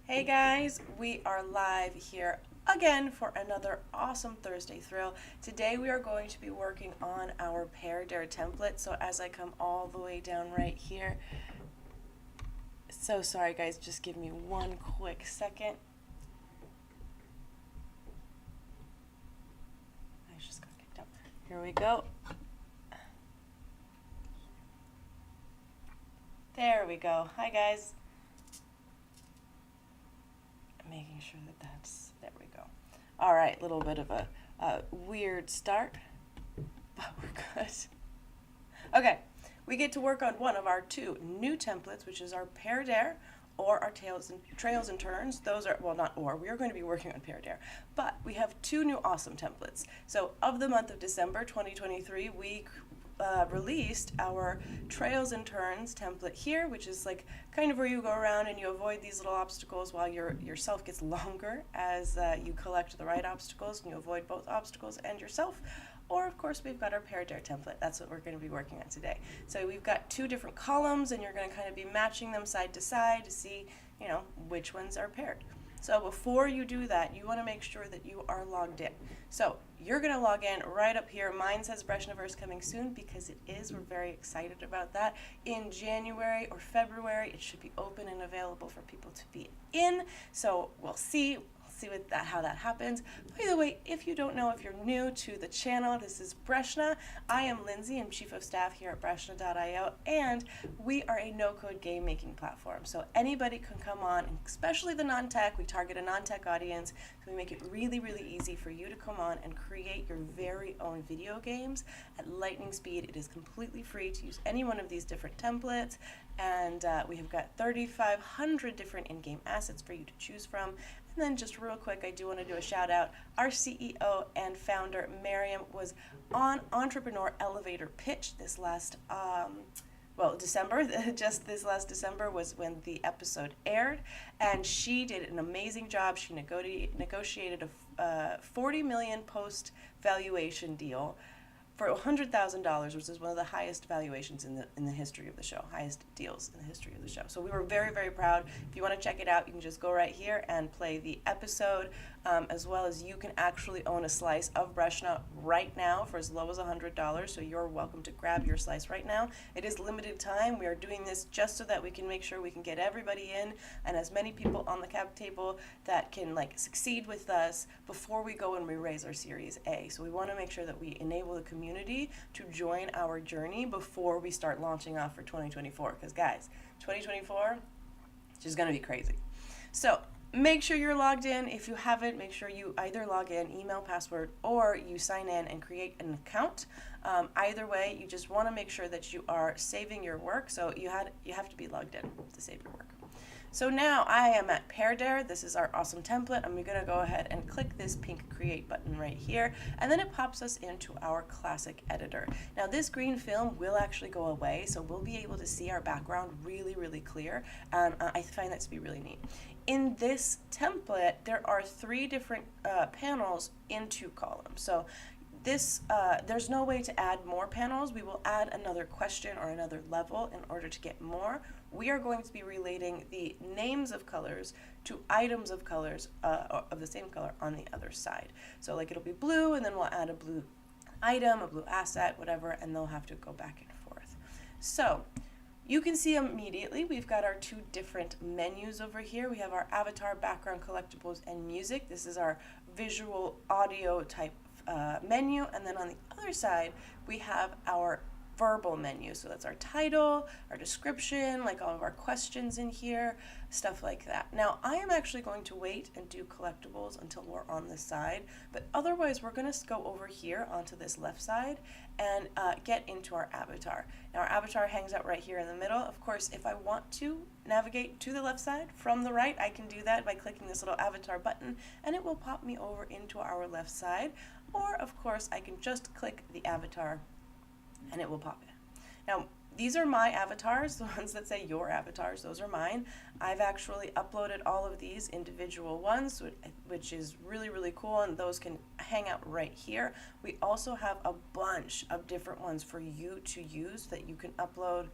Hey guys, we are live here again for another awesome Thursday thrill. Today we are going to be working on our Pear Dare template. So as I come all the way down right here, so sorry guys, just give me one quick second. I just got kicked up. Here we go. There we go. Hi guys. Making sure that there we go. All right, little bit of a weird start, but we're good. Okay, we get to work on one of our two new templates, which is our Pear Dare or our Trails and Turns. Those are, well, not or, we are going to be working on Pear Dare, but we have two new awesome templates. So of the month of December 2023, we released our Trails and Turns template here, which is like kind of where you go around and you avoid these little obstacles while yourself gets longer as you collect the right obstacles and you avoid both obstacles and yourself. Or of course we've got our Pear Dare template. That's what we're going to be working on today. So we've got two different columns and you're going to kind of be matching them side to side to see, which ones are paired. So before you do that, you want to make sure that you are logged in. So you're going to log in right up here. Mine says Breshnaverse coming soon because it is. We're very excited about that. In January or February, it should be open and available for people to be in. So we'll see how that happens. By the way, if you don't know, if you're new to the channel, this is Breshna. I am Lindsay. I'm Chief of Staff here at Breshna.io, and we are a no-code game making platform. So anybody can come on, especially the non-tech. We target a non-tech audience, so we make it really, really easy for you to come on and create your very own video games at lightning speed. It is completely free to use any one of these different templates, and we have got 3,500 different in-game assets for you to choose from. And then just real quick, I do want to do a shout out. Our CEO and founder, Miriam, was on Entrepreneur Elevator Pitch this last, December. Just this last December was when the episode aired. And she did an amazing job. She negotiated a $40 million post valuation deal for $100,000, which is one of the highest valuations in the history of the show, highest deals in the history of the show. So we were very, very proud. If you want to check it out, you can just go right here and play the episode, as well as you can actually own a slice of Breshna right now for as low as $100. So you're welcome to grab your slice right now. It is limited time. We are doing this just so that we can make sure we can get everybody in and as many people on the cap table that can succeed with us before we go and we raise our Series A. So we want to make sure that we enable the community to join our journey before we start launching off for 2024. Because guys, 2024 is just going to be crazy. So make sure you're logged in. If you haven't, make sure you either log in, email, password, or you sign in and create an account. Either way, you just want to make sure that you are saving your work. So you have to be logged in to save your work. So now I am at Pear Dare. This is our awesome template. I'm going to go ahead and click this pink create button right here, and then it pops us into our classic editor. Now this green film will actually go away, so we'll be able to see our background really, really clear, and I find that to be really neat. In this template, there are three different panels in two columns. So there's no way to add more panels. We will add another question or another level in order to get more. We are going to be relating the names of colors to items of colors of the same color on the other side. So it'll be blue, and then we'll add a blue item, a blue asset, whatever, and they'll have to go back and forth. So you can see immediately we've got our two different menus over here. We have our avatar, background, collectibles, and music. This is our visual audio type menu, and then on the other side we have our verbal menu. So that's our title, our description, all of our questions in here, stuff like that. Now I am actually going to wait and do collectibles until we're on this side, but otherwise we're going to go over here onto this left side and get into our avatar. Now our avatar hangs out right here in the middle. Of course, if I want to navigate to the left side from the right, I can do that by clicking this little avatar button, and it will pop me over into our left side. Or of course I can just click the avatar and it will pop in. Now these are my avatars, the ones that say your avatars, those are mine. I've actually uploaded all of these individual ones, which is really, really cool, and those can hang out right here. We also have a bunch of different ones for you to use that you can upload,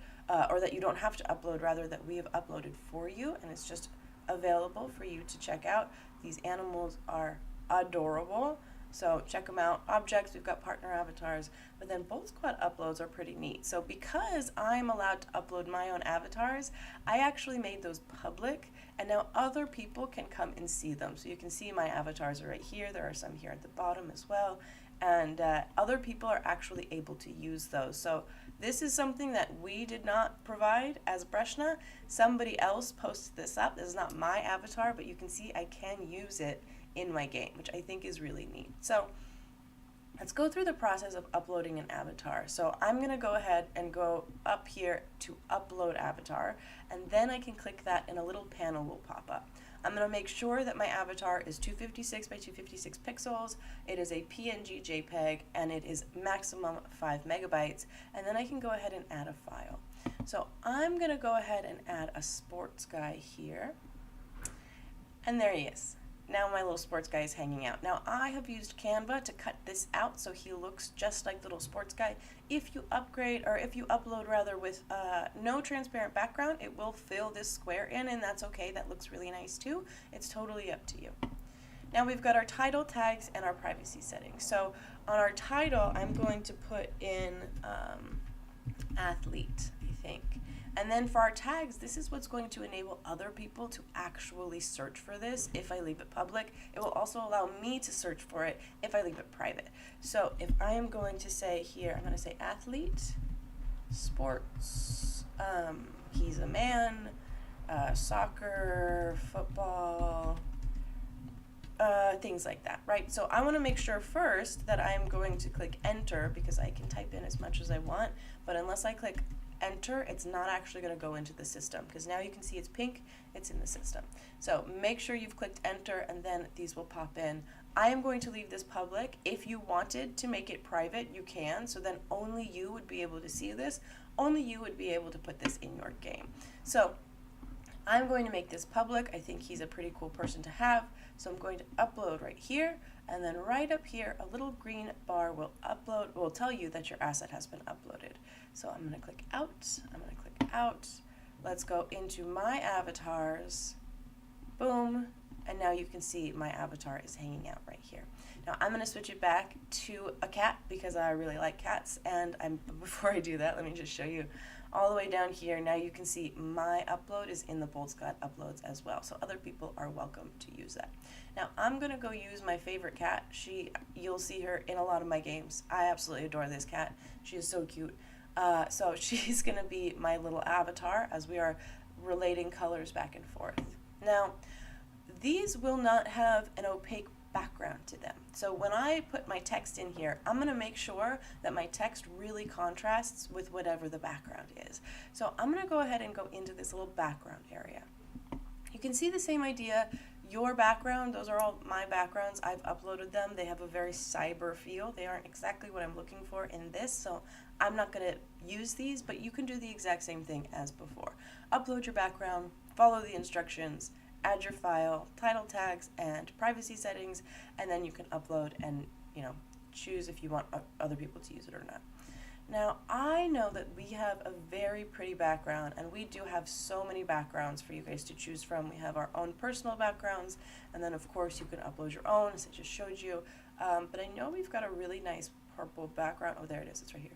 or that you don't have to upload, rather, that we have uploaded for you, and it's just available for you to check out. These animals are adorable. So check them out. Objects, we've got partner avatars, but then Bolt Squad uploads are pretty neat. So because I'm allowed to upload my own avatars, I actually made those public, and now other people can come and see them. So you can see my avatars are right here. There are some here at the bottom as well, and other people are actually able to use those. So this is something that we did not provide as Breshna. Somebody else posted this up. This is not my avatar, but you can see I can use it in my game, which I think is really neat. So let's go through the process of uploading an avatar. So I'm going to go ahead and go up here to upload avatar, and then I can click that and a little panel will pop up. I'm going to make sure that my avatar is 256 by 256 pixels, it is a PNG JPEG, and it is maximum 5 megabytes, and then I can go ahead and add a file. So I'm going to go ahead and add a sports guy here, and there he is. Now my little sports guy is hanging out. Now I have used Canva to cut this out so he looks just like the little sports guy. If you upgrade, or if you upload rather with no transparent background, it will fill this square in, and that's okay. That looks really nice too. It's totally up to you. Now we've got our title, tags, and our privacy settings. So on our title, I'm going to put in athlete, I think. And then for our tags, this is what's going to enable other people to actually search for this if I leave it public. It will also allow me to search for it if I leave it private. So if I am going to say here, I'm going to say athlete, sports, he's a man, soccer, football, things like that, right? So I want to make sure first that I'm going to click enter because I can type in as much as I want, but unless I click enter, it's not actually going to go into the system because now you can see it's pink, it's in the system. So make sure you've clicked enter and then these will pop in. I am going to leave this public. If you wanted to make it private, you can, so then only you would be able to see this, only you would be able to put this in your game. So I'm going to make this public. I think he's a pretty cool person to have, so I'm going to upload right here, and then right up here a little green bar will tell you that your asset has been uploaded. So I'm going to click out, I'm going to click out, let's go into my avatars, boom, and now you can see my avatar is hanging out right here. Now I'm going to switch it back to a cat because I really like cats, and before I do that, let me just show you all the way down here. Now you can see my upload is in the Bolt Squad uploads as well, so other people are welcome to use that. Now I'm going to go use my favorite cat. You'll see her in a lot of my games. I absolutely adore this cat. She is so cute. So she's going to be my little avatar as we are relating colors back and forth. Now, these will not have an opaque background to them. So when I put my text in here, I'm going to make sure that my text really contrasts with whatever the background is. So I'm going to go ahead and go into this little background area. You can see the same idea. Your background, those are all my backgrounds. I've uploaded them. They have a very cyber feel. They aren't exactly what I'm looking for in this, so I'm not going to use these, but you can do the exact same thing as before. Upload your background, follow the instructions, add your file, title tags, and privacy settings, and then you can upload and choose if you want other people to use it or not. Now, I know that we have a very pretty background, and we do have so many backgrounds for you guys to choose from. We have our own personal backgrounds, and then of course you can upload your own, as I just showed you. But I know we've got a really nice purple background. Oh, there it is. It's right here.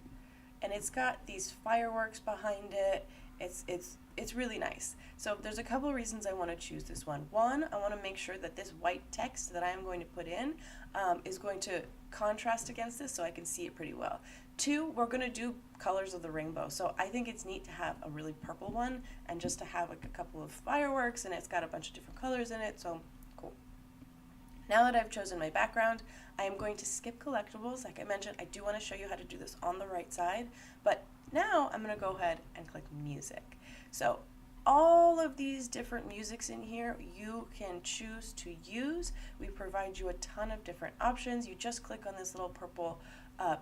And it's got these fireworks behind it. It's really nice. So there's a couple of reasons I want to choose this one. One, I want to make sure that this white text that I am going to put in is going to contrast against this so I can see it pretty well. Two, we're going to do colors of the rainbow. So I think it's neat to have a really purple one and just to have like a couple of fireworks, and it's got a bunch of different colors in it, so cool. Now that I've chosen my background, I am going to skip collectibles. Like I mentioned, I do want to show you how to do this on the right side, but now I'm going to go ahead and click music. So all of these different musics in here you can choose to use. We provide you a ton of different options. You just click on this little purple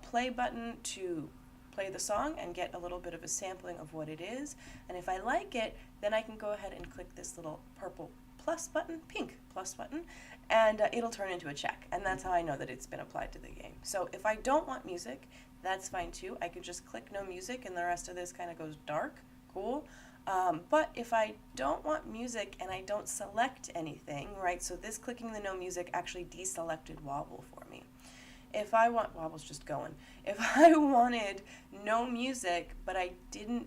play button to play the song and get a little bit of a sampling of what it is. And if I like it, then I can go ahead and click this little purple plus button, pink plus button, and it'll turn into a check. And that's how I know that it's been applied to the game. So if I don't want music, that's fine too. I could just click no music and the rest of this kind of goes dark. Cool. But if I don't want music and I don't select anything, right, so this clicking the no music actually deselected wobble for me. If I want, wobble's just going. If I wanted no music, but I didn't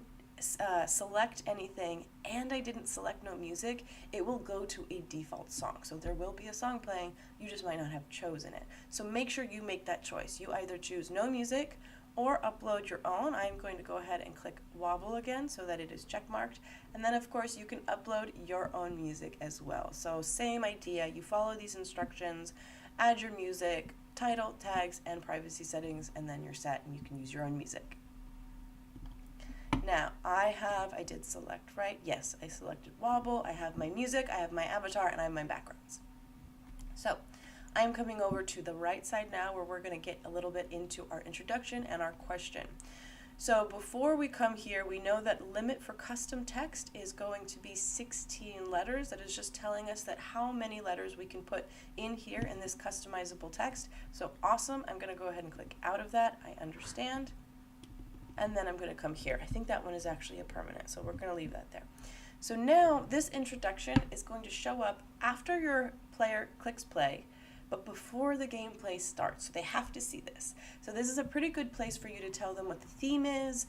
select anything and I didn't select no music, it will go to a default song. So there will be a song playing, you just might not have chosen it. So make sure you make that choice. You either choose no music or upload your own. I'm going to go ahead and click wobble again so that it is check marked. And then of course you can upload your own music as well. So same idea, you follow these instructions, add your music, title, tags, and privacy settings, and then you're set and you can use your own music. Now, I did select, right? Yes, I selected wobble, I have my music, I have my avatar, and I have my backgrounds. So, I'm coming over to the right side now where we're going to get a little bit into our introduction and our question. So before we come here, we know that limit for custom text is going to be 16 letters. That is just telling us that how many letters we can put in here in this customizable text. So awesome. I'm going to go ahead and click out of that. I understand. And then I'm going to come here. I think that one is actually a permanent, so we're going to leave that there. So now this introduction is going to show up after your player clicks play, but before the gameplay starts. So they have to see this. So this is a pretty good place for you to tell them what the theme is,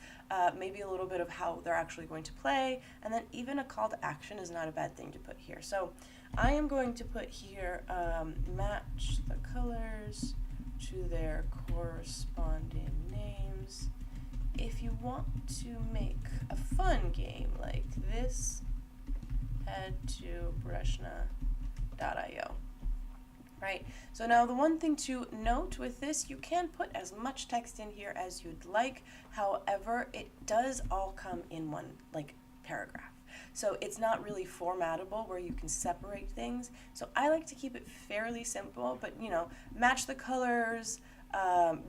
maybe a little bit of how they're actually going to play, and then even a call to action is not a bad thing to put here. So I am going to put here match the colors to their corresponding names. If you want to make a fun game like this, head to Breshna.io. Right, so now the one thing to note with this, you can put as much text in here as you'd like. However, it does all come in one paragraph. So it's not really formatable where you can separate things. So I like to keep it fairly simple, but match the colors.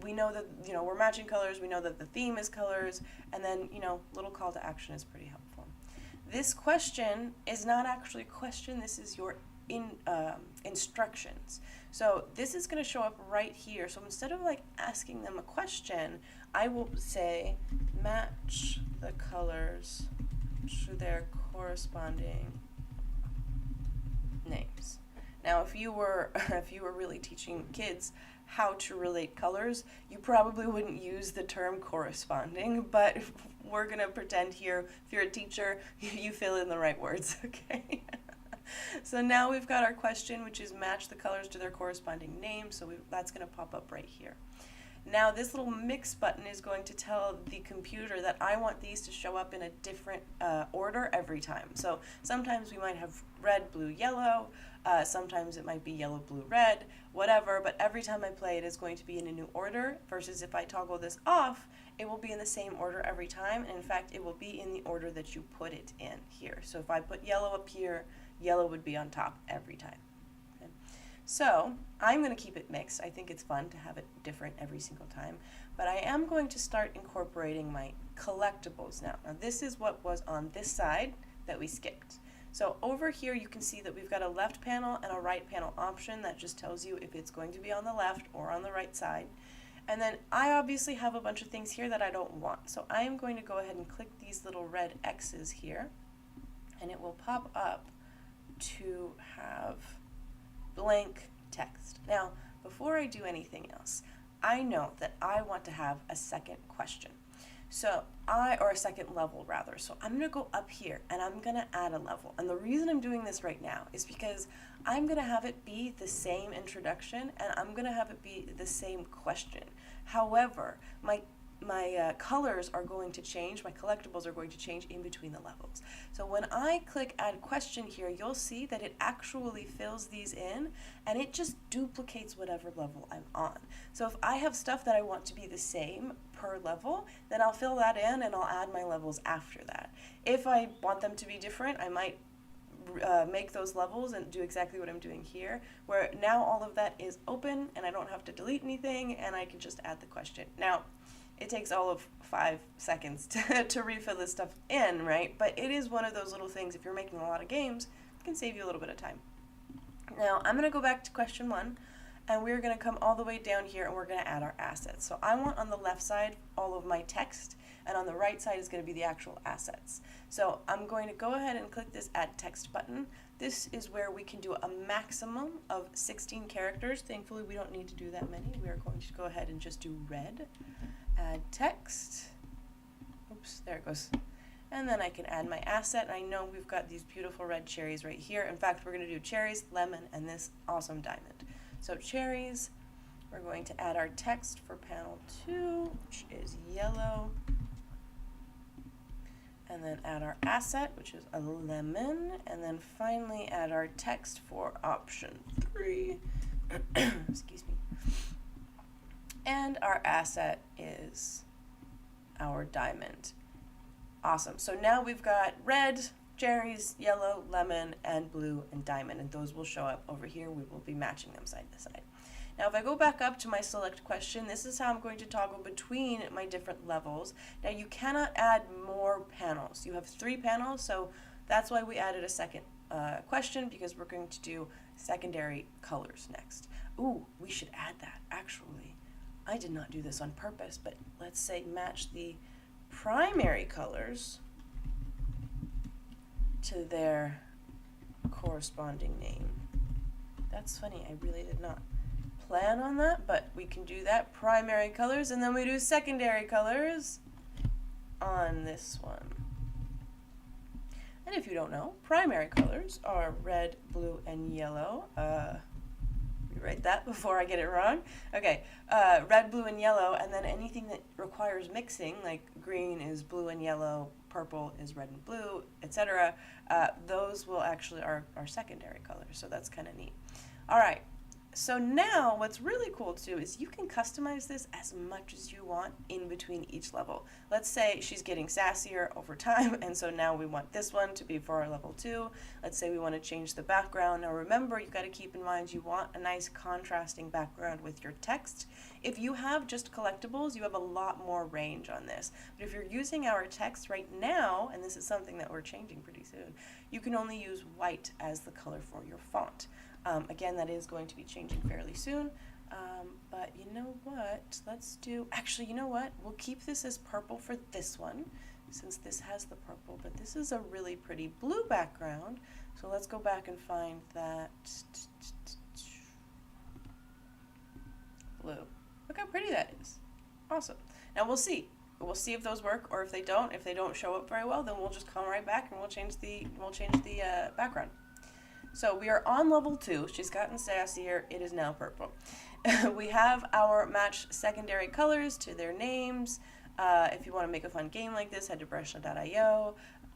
We know that, we're matching colors. We know that the theme is colors, and then, little call to action is pretty helpful. This question is not actually a question. This is your instructions. So this is going to show up right here. So instead of asking them a question, I will say match the colors to their corresponding names. Now, if you were really teaching kids how to relate colors, you probably wouldn't use the term corresponding, but we're going to pretend here, if you're a teacher, you fill in the right words, okay? So now we've got our question, which is match the colors to their corresponding names. So that's going to pop up right here. Now this little mix button is going to tell the computer that I want these to show up in a different order every time. So sometimes we might have red, blue, yellow. Sometimes it might be yellow, blue, red, whatever. But every time I play it is going to be in a new order, versus if I toggle this off, it will be in the same order every time. And in fact, it will be in the order that you put it in here. So if I put yellow up here, yellow would be on top every time. Okay. So I'm going to keep it mixed. I think it's fun to have it different every single time. But I am going to start incorporating my collectibles now. Now this is what was on this side that we skipped. So over here you can see that we've got a left panel and a right panel option that just tells you if it's going to be on the left or on the right side. And then I obviously have a bunch of things here that I don't want. So I am going to go ahead and click these little red X's here, and it will pop up to have blank text. Now, before I do anything else, I know that I want to have a second question. So or a second level rather. So I'm gonna go up here and I'm gonna add a level. And the reason I'm doing this right now is because I'm gonna have it be the same introduction and I'm gonna have it be the same question. However, my colors are going to change, my collectibles are going to change in between the levels. So when I click add question here, you'll see that it actually fills these in and it just duplicates whatever level I'm on. So if I have stuff that I want to be the same per level, then I'll fill that in and I'll add my levels after that. If I want them to be different, I might make those levels and do exactly what I'm doing here, where now all of that is open and I don't have to delete anything and I can just add the question. Now, it takes all of 5 seconds to refill this stuff in, right? But it is one of those little things, if you're making a lot of games, it can save you a little bit of time. Now, I'm going to go back to question 1, and we're going to come all the way down here and we're going to add our assets. So I want on the left side all of my text, and on the right side is going to be the actual assets. So I'm going to go ahead and click this Add Text button. This is where we can do a maximum of 16 characters. Thankfully, we don't need to do that many. We are going to go ahead and just do red, add text. Oops, there it goes. And then I can add my asset. I know we've got these beautiful red cherries right here. In fact, we're going to do cherries, lemon, and this awesome diamond. So cherries, we're going to add our text for panel 2, which is yellow. And then add our asset, which is a lemon. And then finally add our text for option 3. Excuse me. And our asset is our diamond. Awesome. So now we've got red, cherries, yellow, lemon, and blue, and diamond, and those will show up over here. We will be matching them side by side. Now if I go back up to my select question, this is how I'm going to toggle between my different levels. Now you cannot add more panels. You have 3 panels, so that's why we added a second question, because we're going to do secondary colors next. Ooh, we should add that, actually. I did not do this on purpose, but let's say match the primary colors to their corresponding name. That's funny, I really did not plan on that, but we can do that. Primary colors, and then we do secondary colors on this one. And if you don't know, primary colors are red, blue, and yellow. Rewrite that before I get it wrong. Okay, red, blue, and yellow, and then anything that requires mixing, like green is blue and yellow, purple is red and blue, etc., those will actually are secondary colors, so that's kind of neat. All right, so now what's really cool too is you can customize this as much as you want in between each level. Let's say she's getting sassier over time, and so now we want this one to be for our level 2. Let's say we want to change the background. Now remember, you've got to keep in mind you want a nice contrasting background with your text. If you have just collectibles, you have a lot more range on this. But if you're using our text right now, and this is something that we're changing pretty soon, you can only use white as the color for your font. Again, that is going to be changing fairly soon, but you know what, let's do, actually, you know what, we'll keep this as purple for this one, since this has the purple, but this is a really pretty blue background, so let's go back and find that blue. Look how pretty that is. Awesome. Now we'll see. We'll see if those work, or if they don't. If they don't show up very well, then we'll just come right back and we'll change the background. So we are on level 2. She's gotten sassier. It is now purple. We have our match secondary colors to their names. If you want to make a fun game like this, head to breshna.io.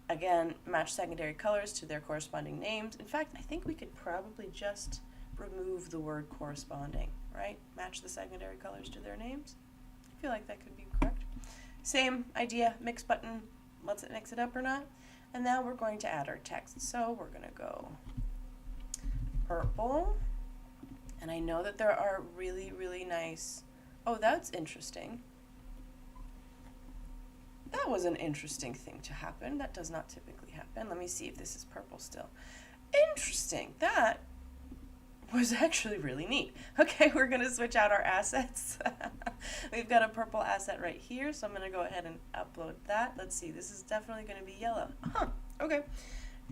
Again, match secondary colors to their corresponding names. In fact, I think we could probably just remove the word corresponding, right? Match the secondary colors to their names. I feel like that could be correct. Same idea, mix button, lets it mix it up or not. And now we're going to add our text. So we're going to go purple, and I know that there are really, really nice, oh, that's interesting. That was an interesting thing to happen. That does not typically happen. Let me see if this is purple still. Interesting. That was actually really neat. Okay, we're going to switch out our assets. We've got a purple asset right here, so I'm going to go ahead and upload that. Let's see, this is definitely going to be yellow. Okay.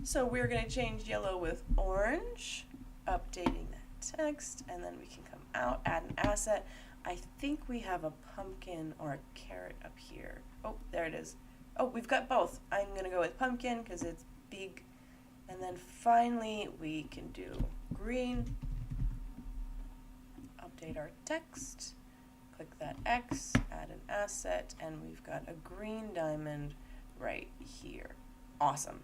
So we're going to change yellow with orange, updating that text, and then we can come out, add an asset. I think we have a pumpkin or a carrot up here. Oh, there it is. Oh, we've got both. I'm going to go with pumpkin because it's big. And then finally we can do green, update our text, click that X, add an asset, and we've got a green diamond right here. Awesome.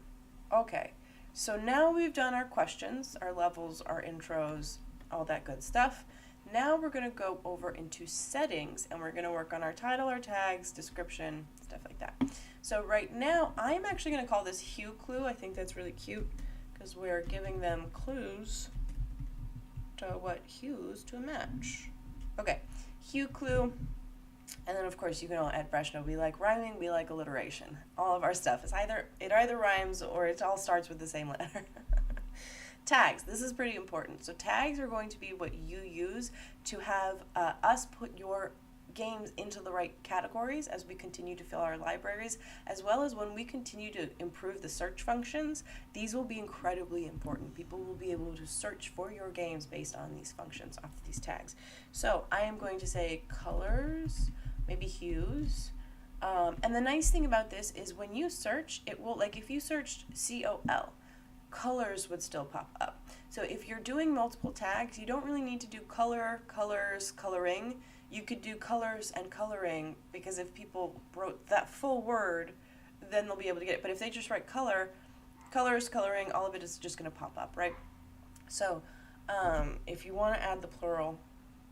Okay, so now we've done our questions, our levels, our intros, all that good stuff. Now we're going to go over into settings, and we're going to work on our title, our tags, description, stuff like that. So right now, I'm actually going to call this hue clue. I think that's really cute because we're giving them clues to what hues to match. Okay, hue clue. And then of course you can all add Breshna. We like rhyming, we like alliteration. All of our stuff is either rhymes or it all starts with the same letter. Tags. This is pretty important. So tags are going to be what you use to have us put your games into the right categories as we continue to fill our libraries, as well as when we continue to improve the search functions. These will be incredibly important. People will be able to search for your games based on these functions off of these tags. So I am going to say colors, maybe hues. And the nice thing about this is when you search, it will, like if you searched COL, colors would still pop up. So if you're doing multiple tags, you don't really need to do color, colors, coloring. You could do colors and coloring, because if people wrote that full word, then they'll be able to get it. But if they just write color, colors, coloring, all of it is just going to pop up, right? So if you want to add the plural,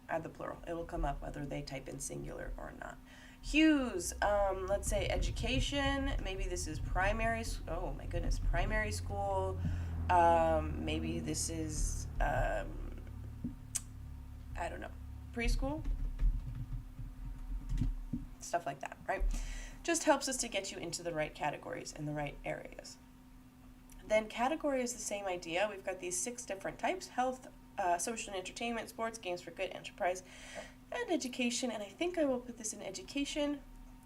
add the plural. It will come up whether they type in singular or not. Hues, let's say education. Maybe this is primary, oh my goodness, primary school. Maybe this is, I don't know, preschool. Stuff like that, right? Just helps us to get you into the right categories in the right areas. Then category is the same idea. We've got these 6 different types: health, social and entertainment, sports, games for good, enterprise, and education. And I think I will put this in education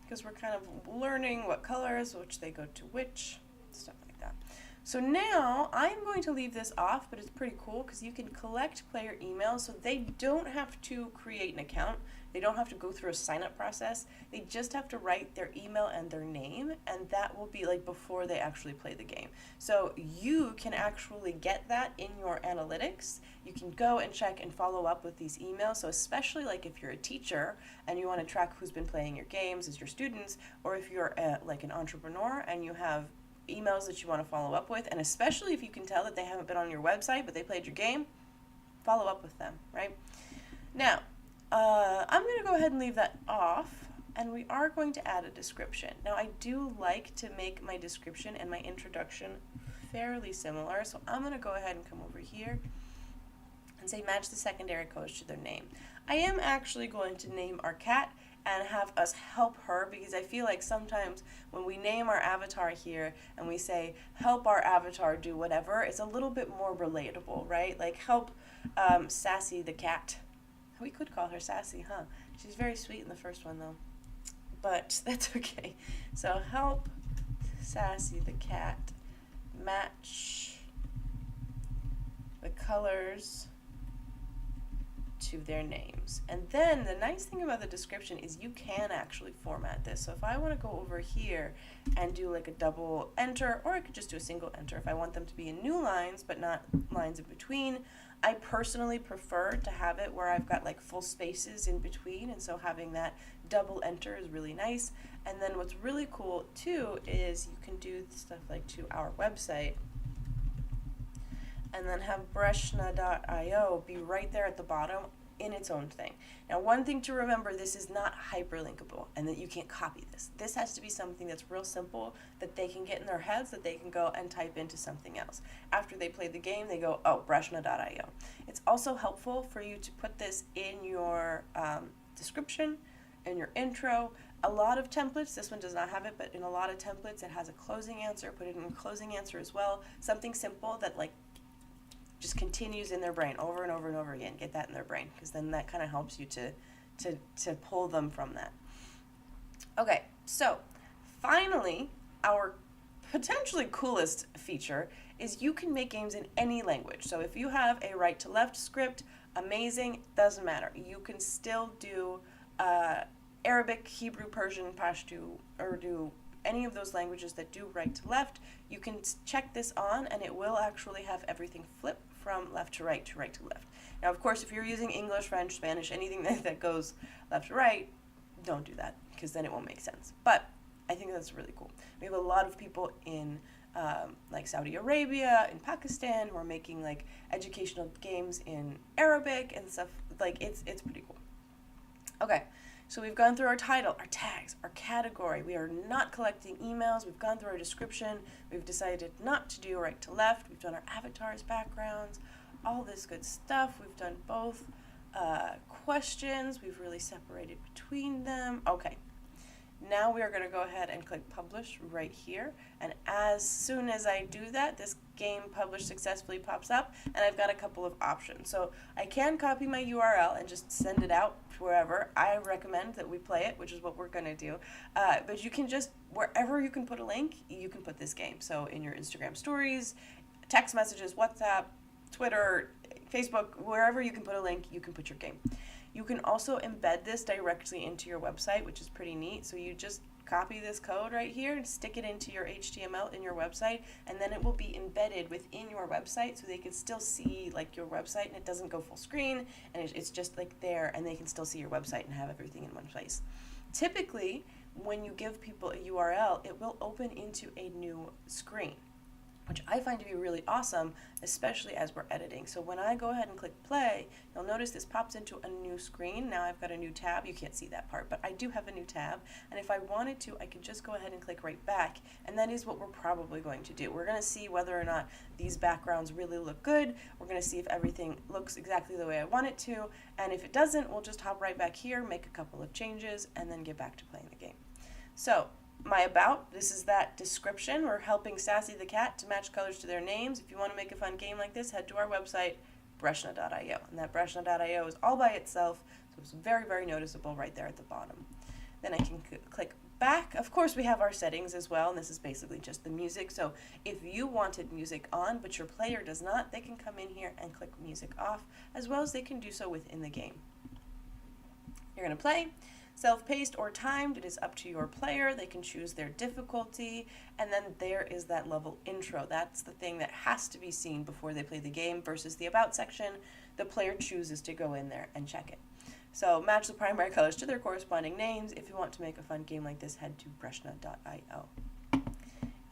because we're kind of learning what colors, which they go to which, stuff like that. So now I'm going to leave this off, but it's pretty cool because you can collect player emails, so they don't have to create an account. They don't have to go through a sign-up process. They just have to write their email and their name, and that will be like before they actually play the game. So you can actually get that in your analytics. You can go and check and follow up with these emails. So especially like if you're a teacher and you want to track who's been playing your games as your students, or if you're like an entrepreneur and you have emails that you want to follow up with, and especially if you can tell that they haven't been on your website but they played your game, follow up with them, right? Now, I'm going to go ahead and leave that off, and we are going to add a description. Now, I do like to make my description and my introduction fairly similar, so I'm going to go ahead and come over here and say match the secondary codes to their name. I am actually going to name our cat and have us help her, because I feel like sometimes when we name our avatar here and we say help our avatar do whatever, it's a little bit more relatable, right? Like help Sassy the cat. We could call her Sassy, huh? She's very sweet in the first one, though. But that's okay. So help Sassy the cat match the colors to their names. And then the nice thing about the description is you can actually format this. So if I want to go over here and do like a double enter, or I could just do a single enter if I want them to be in new lines but not lines in between. I personally prefer to have it where I've got like full spaces in between, and so having that double enter is really nice. And then what's really cool too is you can do stuff like to our website and then have Breshna.io be right there at the bottom in its own thing. Now, one thing to remember, this is not hyperlinkable and that you can't copy this. This has to be something that's real simple that they can get in their heads, that they can go and type into something else. After they play the game, they go, oh, Breshna.io. It's also helpful for you to put this in your description, in your intro. A lot of templates, this one does not have it, but in a lot of templates it has a closing answer. Put it in a closing answer as well. Something simple that like just continues in their brain over and over and over again. Get that in their brain, because then that kind of helps you to pull them from that. Okay, so finally, our potentially coolest feature is you can make games in any language. So if you have a right to left script, amazing, doesn't matter. You can still do Arabic, Hebrew, Persian, Pashto, Urdu, any of those languages that do right to left. You can check this on and it will actually have everything flip from left to right to right to left. Now, of course, if you're using English, French, Spanish, anything that goes left to right, don't do that, because then it won't make sense. But I think that's really cool. We have a lot of people in like Saudi Arabia, in Pakistan, who are making like educational games in Arabic and stuff. Like it's pretty cool. Okay. So we've gone through our title, our tags, our category. We are not collecting emails. We've gone through our description. We've decided not to do right to left. We've done our avatars, backgrounds, all this good stuff. We've done both questions. We've really separated between them. Okay. Now we are going to go ahead and click publish right here, and as soon as I do that, this game published successfully pops up, and I've got a couple of options. So I can copy my URL and just send it out wherever. I recommend that we play it, which is what we're going to do, but you can just, wherever you can put a link, you can put this game. So in your Instagram stories, text messages, WhatsApp, Twitter, Facebook, wherever you can put a link, you can put your game. You can also embed this directly into your website, which is pretty neat. So you just copy this code right here and stick it into your HTML in your website, and then it will be embedded within your website so they can still see like your website, and it doesn't go full screen, and it's just like there, and they can still see your website and have everything in one place. Typically, when you give people a URL, it will open into a new screen, which I find to be really awesome, especially as we're editing. So when I go ahead and click play, you'll notice this pops into a new screen. Now I've got a new tab. You can't see that part, but I do have a new tab. And if I wanted to, I could just go ahead and click right back. And that is what we're probably going to do. We're going to see whether or not these backgrounds really look good. We're going to see if everything looks exactly the way I want it to. And if it doesn't, we'll just hop right back here, make a couple of changes, and then get back to playing the game. So my about, this is that description. We're helping Sassy the cat to match colors to their names. If you want to make a fun game like this, head to our website, Breshna.io. And that Breshna.io is all by itself, so it's very, very noticeable right there at the bottom. Then I can click back. Of course, we have our settings as well, and this is basically just the music. So if you wanted music on, but your player does not, they can come in here and click music off, as well as they can do so within the game. You're going to play. Self-paced or timed, it is up to your player. They can choose their difficulty, and then there is that level intro. That's the thing that has to be seen before they play the game versus the about section. The player chooses to go in there and check it. So match the primary colors to their corresponding names. If you want to make a fun game like this, head to Breshna.io.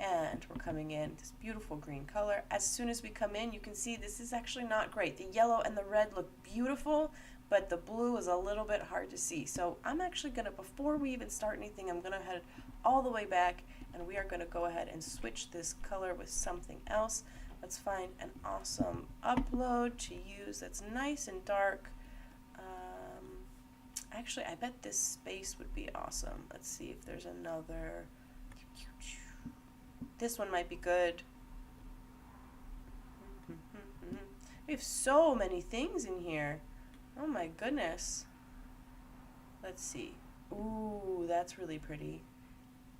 And we're coming in this beautiful green color. As soon as we come in, you can see this is actually not great. The yellow and the red look beautiful, but the blue is a little bit hard to see. So I'm actually going to, before we even start anything, I'm going to head all the way back, and we are going to go ahead and switch this color with something else. Let's find an awesome upload to use that's nice and dark. Actually, I bet this space would be awesome. Let's see if there's another. This one might be good. We have so many things in here. Oh my goodness. Let's see. Ooh, that's really pretty.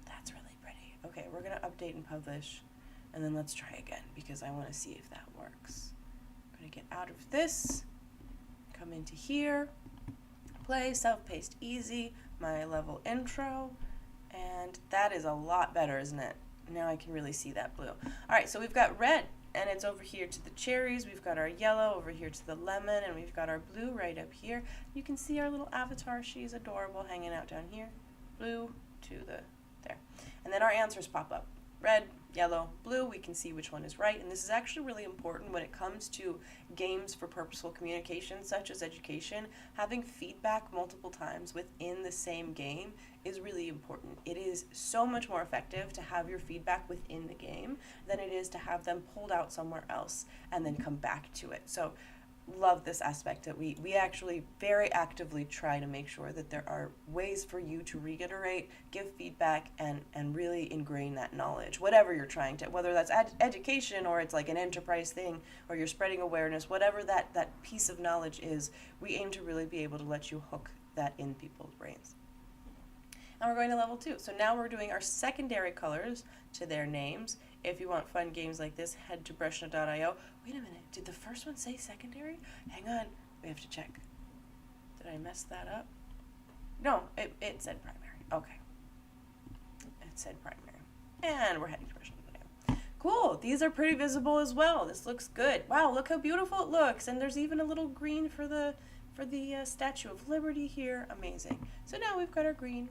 That's really pretty. Okay, we're going to update and publish, and then let's try again because I want to see if that works. I'm going to get out of this, come into here, play, self-paced easy, my level intro, and that is a lot better, isn't it? Now I can really see that blue. All right, so we've got red, and it's over here to the cherries. We've got our yellow over here to the lemon, and we've got our blue right up here. You can see our little avatar. She's adorable, hanging out down here. Blue to the there. And then our answers pop up. Red, yellow, blue. We can see which one is right, and this is actually really important when it comes to games for purposeful communication, such as education. Having feedback multiple times within the same game is really important. It is so much more effective to have your feedback within the game than it is to have them pulled out somewhere else and then come back to it. So love this aspect that we actually very actively try to make sure that there are ways for you to reiterate, give feedback, and really ingrain that knowledge, whatever you're trying to, whether that's education or it's like an enterprise thing or you're spreading awareness, whatever that piece of knowledge is, we aim to really be able to let you hook that in people's brains. And we're going to level 2. So now we're doing our secondary colors to their names. If you want fun games like this, head to Breshna.io. Wait a minute, did the first one say secondary? Hang on, we have to check. Did I mess that up? No, it said primary. Okay. It said primary. And we're heading to Breshna.io. Cool, these are pretty visible as well. This looks good. Wow, look how beautiful it looks. And there's even a little green for the Statue of Liberty here. Amazing. So now we've got our green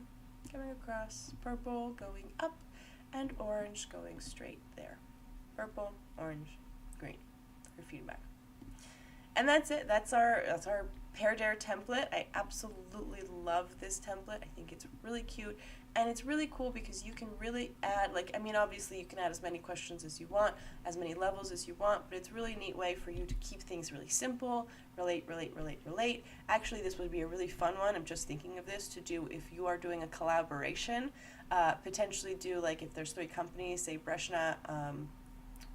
coming across, purple going up, and orange going straight there. Purple, orange, green for feedback. And that's it. That's our Pear Dare template. I absolutely love this template. I think it's really cute, and it's really cool because you can really add, like, I mean, obviously you can add as many questions as you want, as many levels as you want, but it's a really neat way for you to keep things really simple, relate. Actually, this would be a really fun one. I'm just thinking of this to do if you are doing a collaboration, potentially do, like, if there's 3 companies, say Breshna,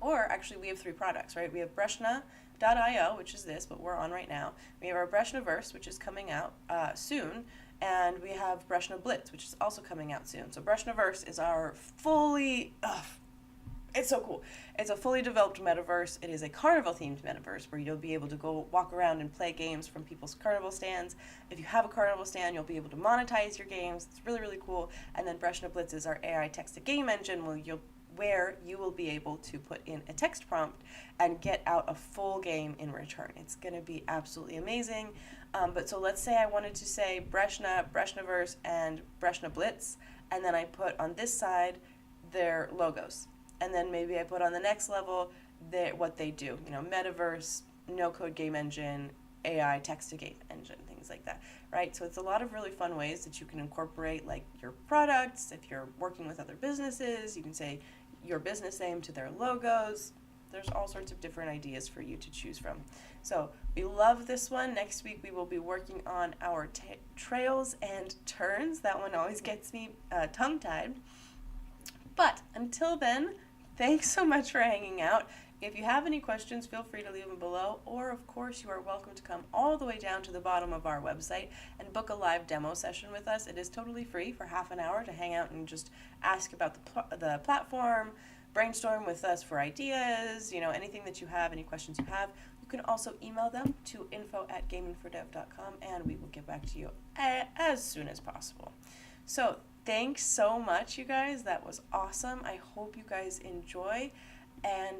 or actually we have 3 products, right? We have Breshna.io, which is this, what we're on right now. We have our Breshnaverse, which is coming out soon, and we have Breshna Blitz, which is also coming out soon. So Breshnaverse is our fully, it's so cool. It's a fully developed metaverse. It is a carnival-themed metaverse where you'll be able to go walk around and play games from people's carnival stands. If you have a carnival stand, you'll be able to monetize your games. It's really, really cool. And then Breshna Blitz is our AI text-to-game engine where you will be able to put in a text prompt and get out a full game in return. It's going to be absolutely amazing. But so let's say I wanted to say Breshna, Breshnaverse, and Breshna Blitz, and then I put on this side their logos. And then maybe I put on the next level what they do. You know, metaverse, no-code game engine, AI text-to-game engine, things like that, right? So it's a lot of really fun ways that you can incorporate, like, your products. If you're working with other businesses, you can say your business name to their logos. There's all sorts of different ideas for you to choose from. So we love this one. Next week we will be working on our trails and turns. That one always gets me tongue-tied. But until then, thanks so much for hanging out. If you have any questions, feel free to leave them below, or of course you are welcome to come all the way down to the bottom of our website and book a live demo session with us. It is totally free for half an hour to hang out and just ask about the platform, brainstorm with us for ideas, you know, anything that you have, any questions you have. You can also email them to info@gamingfordev.com, and we will get back to you as soon as possible. So thanks so much, you guys. That was awesome. I hope you guys enjoy, and